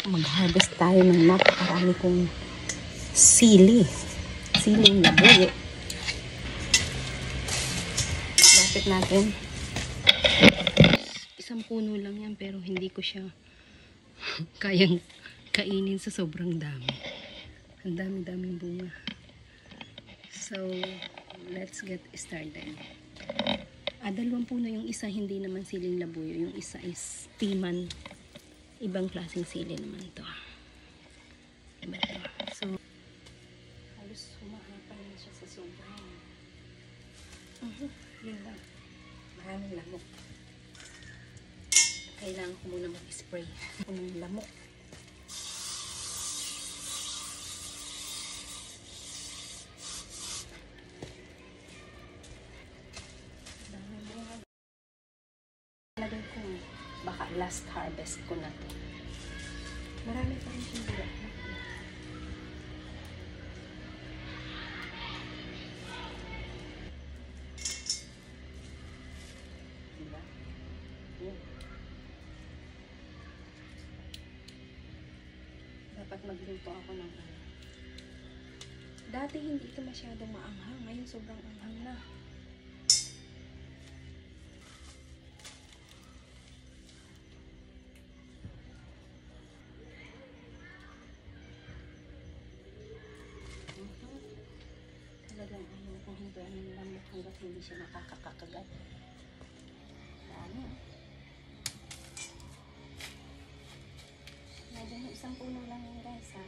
Mag-harvest tayo ng napakarami kong siling labuyo. Lapit natin. Isang puno lang yan pero hindi ko siya kayang kainin sa sobrang dami. Ang dami-daming bunga. So, let's get started. Dalawang puno yung isa, hindi naman siling labuyo. Yung isa is timan. Ibang klaseng sili naman to. Iba to. So, halos humahapa na siya sa sobrang. Yun lang. Maraming lamok. Kailangan ko muna mag-spray. Ng lamok. Lagay ko, baka last harvest ko na to. Marami pa rin siyang bulat. Diba? Yan. Dapat magluto ako ng ano. Dati hindi ito masyadong maanghang. Ngayon sobrang anghang na. Talagang ayaw kong hintuan ng lamok hanggat hindi siya nakakakagat. Dami. Medyo isang puno lang yun guys ha.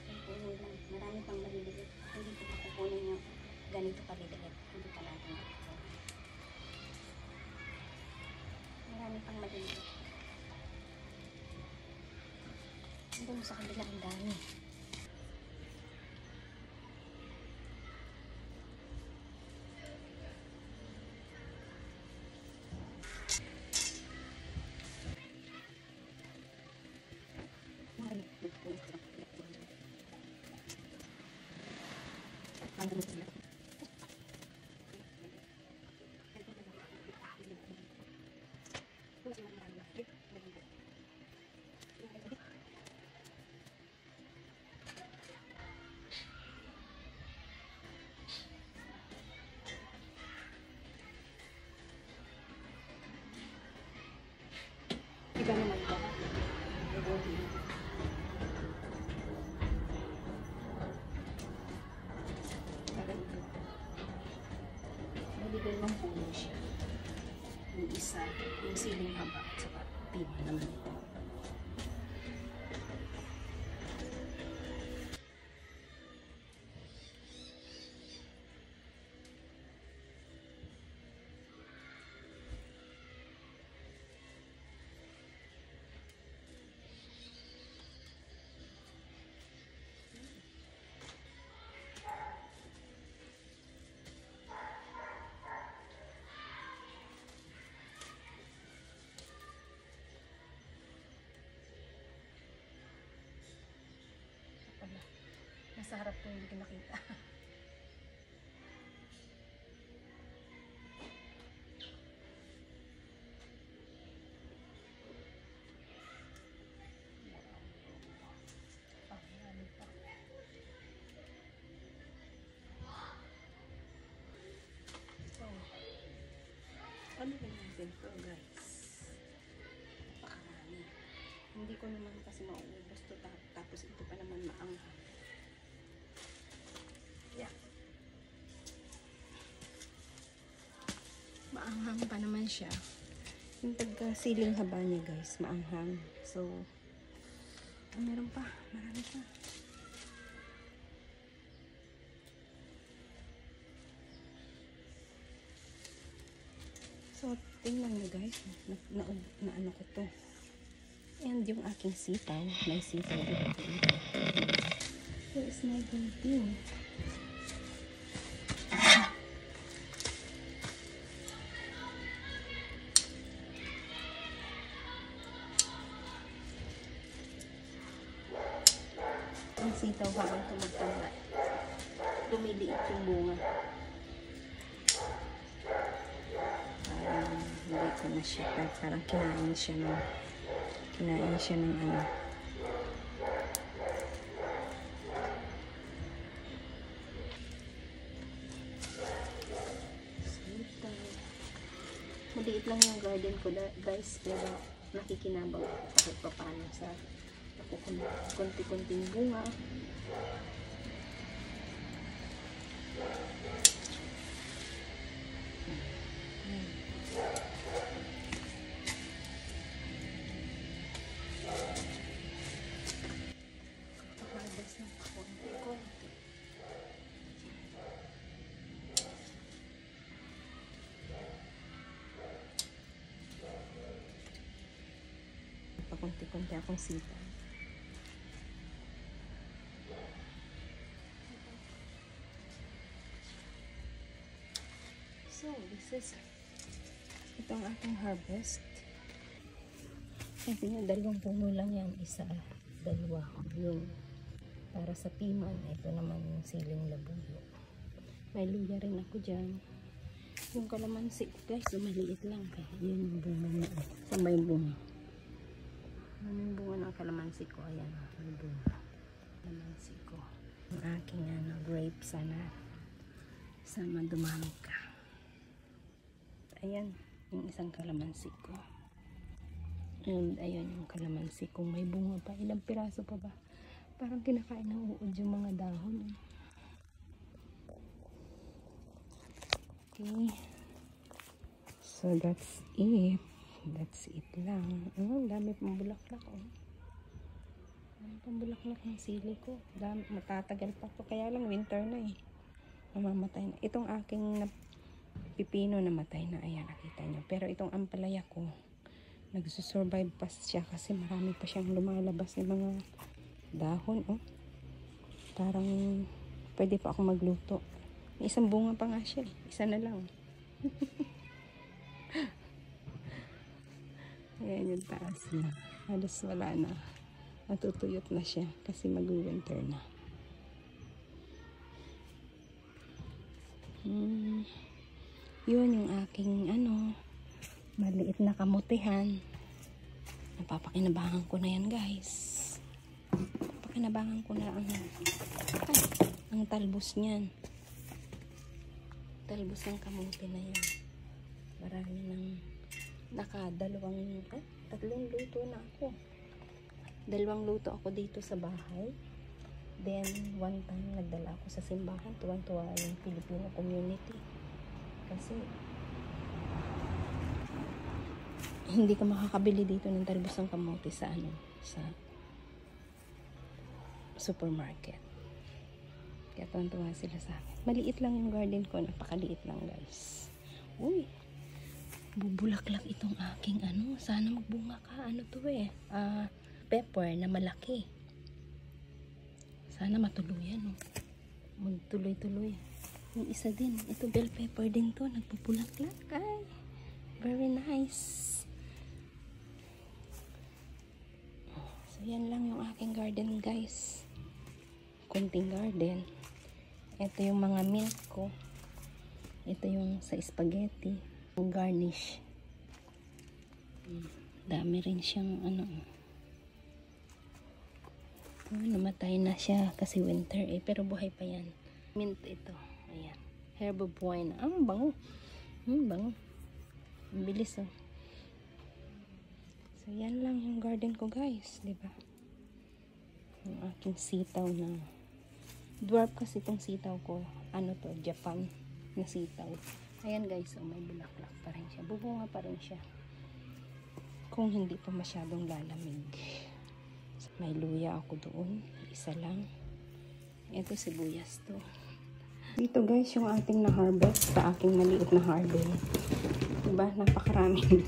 Isang puno lang. Marami pang maliliit. Hindi ko pa kukunin yung ganito kaliliit. Hindi pa natin kukunin. Marami pang maliliit. Doon sa kabila ang dami. Iba naman ba? Nalibay ng puno siya. Yung isa, yung siling haba at saka tiba naman. Nasa harap ko hindi ko nakita. So, ano ba natin ito guys? Napakarami. Hindi ko naman kasi mauubos to tapos ito pa naman maanghang. Yeah. Maanghang pa naman siya. Yung pagka-siling haba niya guys, maanghang. So, meron pa. Marami pa. So, tingnan nyo guys. Na ano ko to. And yung aking sitaw. May sitaw dito. Where is my bunting? Ang sitaw habang tumagtanda. Lumiliit yung bunga. Hindi ko na siya. Parang kinain siya ng Kinain siya ng ano. Maliit lang yung garden ko guys, pero nakikinabang ako kahit pa paano sa konti-konting bunga. Kakaharvest ng konti-konti. Pakunti-kunti akong sita. So, this is ito ang ating harvest. Ito yung dalawang puno lang yan. Isa, dalawa. Yung para sa piman. Ito naman yung siling labuyo. May luya rin ako dyan. Yung kalamansi guys, so maliit lang. Kaya yun yung bunga na. So, may bunga. Yung bunga ng kalamansi ko. Ayan, may bunga. Kalamansi ko. Ang aking grape sana dumami ka. Ayan, yung isang kalamansi ko. And ayan yung kalamansi ko. May bunga pa. Ilang piraso pa ba? Parang kinakain ng uod yung mga dahon. Okay. So that's it. That's it lang. Dami pang bulaklak. Dami pang bulaklak ng sili ko. Matatagal pa ko. Kaya lang winter na eh. Mamamatay na. Itong aking pipino namatay na. Ayan, nakita nyo. Pero itong ampalaya ko, nagsusurvive pa siya kasi marami pa siyang lumalabas ng mga dahon. Parang pwede pa akong magluto. May isang bunga pa nga siya. Isa na lang. Ayan yung taas na. Halos wala na. Matutuyot na siya kasi mag-winter na. Yun yung aking maliit na kamutihan. Napapakinabangan ko na yan guys. Napapakinabangan ko na ang talbos niyan. Talbos ng kamuti na yan. Marami ng tatlong luto na ako. 2 luto ako dito sa bahay. Then, one time, nagdala ako sa simbahan. Tuwang-tuwa yung Filipino community. Kasi, hindi ka makakabili dito ng talbos ng kamote sa supermarket. Kaya tuwang-tuwa sila sa akin. Maliit lang yung garden ko. Napakaliit lang, guys. Uy! Bubulaklak itong aking Sana magbunga ka. Pepper na malaki. Sana matuluyan, magtuloy-tuloy. Yung isa din, ito bell pepper din to, nagpupulaklak. Ay, very nice. So, yan lang yung aking garden, guys. Kunting garden. Ito yung mga milk ko. Ito yung sa spaghetti. Yung garnish. Dami rin siyang namatay na siya kasi winter pero buhay pa yan. Mint ito. Ayan. Herb buena. Bango. Bango. Ang bilis So yan lang yung garden ko guys, di ba? Yung aking sitaw na dwarf kasi itong sitaw ko. Japan na sitaw. Ayan guys, may bulaklak pa rin siya. Bubunga pa rin siya. Kung hindi pa masyadong lalamig. May luya ako doon. Isa lang. Ito sibuyas to. Dito guys, yung ating na-harvest sa aking maliit na garden. Diba? Napakaraming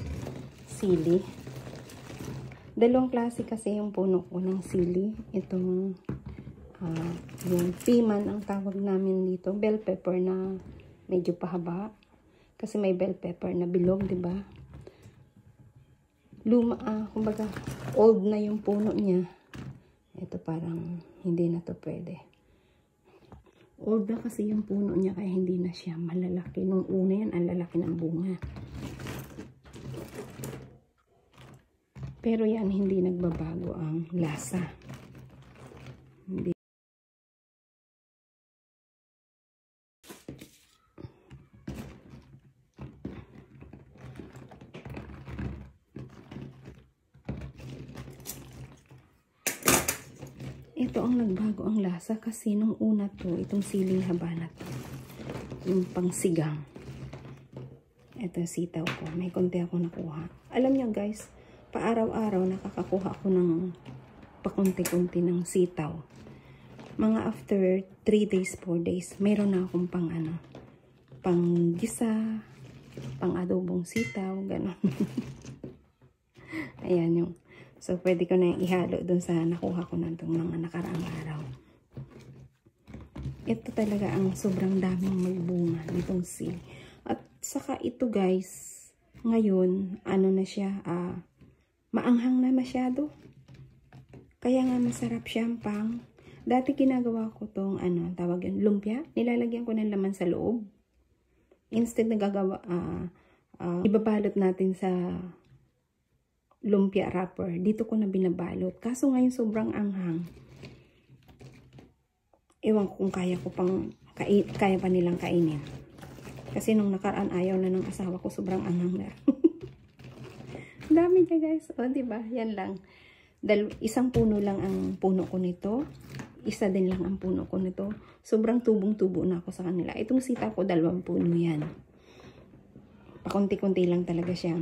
sili. 2 klase kasi yung puno ko ng sili. Itong yung piman ang tawag namin dito. Bell pepper na medyo pahaba. Kasi may bell pepper na bilog, diba? Kumbaga, old na yung puno niya. Ito parang hindi na to pwede. Old na kasi yung puno niya kaya hindi na siya malalaki. Nung una yan, ang lalaki ng bunga. Pero yan, hindi nagbabago ang lasa. Hindi. Ito ang nagbago ang lasa kasi nung una to, itong siling haba na to, yung pangsigang. Ito yung sitaw ko. May konti ako nakuha. Alam niyo guys, paaraw-araw nakakakuha ako ng pakunti-kunti ng sitaw. Mga after 3 days, 4 days, meron na akong pang pang gisa, pang adobong sitaw, gano'n. Ayan yung. So, pwede ko na ihalo dun sa nakuha ko na itong mga nakaraang araw. Ito talaga ang sobrang daming magbunga nitong sili. At saka ito guys, ngayon, ano na siya, maanghang na masyado. Kaya nga masarap siyang pang. Dati ginagawa ko tong, tawag yun, lumpia. Nilalagyan ko ng laman sa loob. Instead na gagawa, ibabalot natin sa lumpia wrapper. Dito ko na binabalot. Kaso ngayon sobrang anghang. Ewan ko kung kaya pa nilang kainin. Kasi nung nakaraan ayaw na ng asawa ko, sobrang anghang na. Dami niya guys. O, diba? Yan lang. Isang puno lang ang puno ko nito. Isa din lang ang puno ko nito. Sobrang tubong-tubo na ako sa kanila. Itong sitaw ko, 2 puno yan. Pakunti-kunti lang talaga siya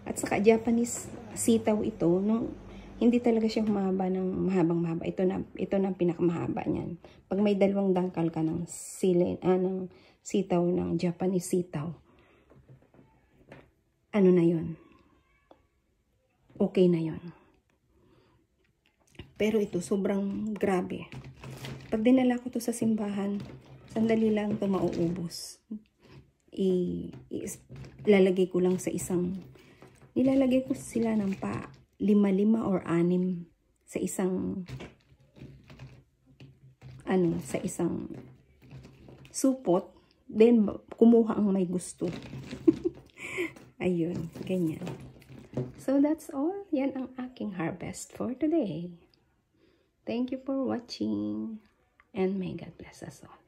At saka Japanese sitaw ito, hindi talaga siya mahaba ng mahabang-mahaba. Ito na ang pinakamahaba niyan. Pag may 2 dangkal ka ng ng sitaw ng Japanese sitaw, ano na yun? Okay na yun. Pero ito, sobrang grabe. Pag dinala ko to sa simbahan, sandali lang ito mauubos. Ilalagay ko lang sa nilalagay ko sila ng 5 or 6 sa isang supot, then kumuha ang may gusto. Ayun, ganyan. So that's all. Yan ang aking harvest for today. Thank you for watching and may God bless us all.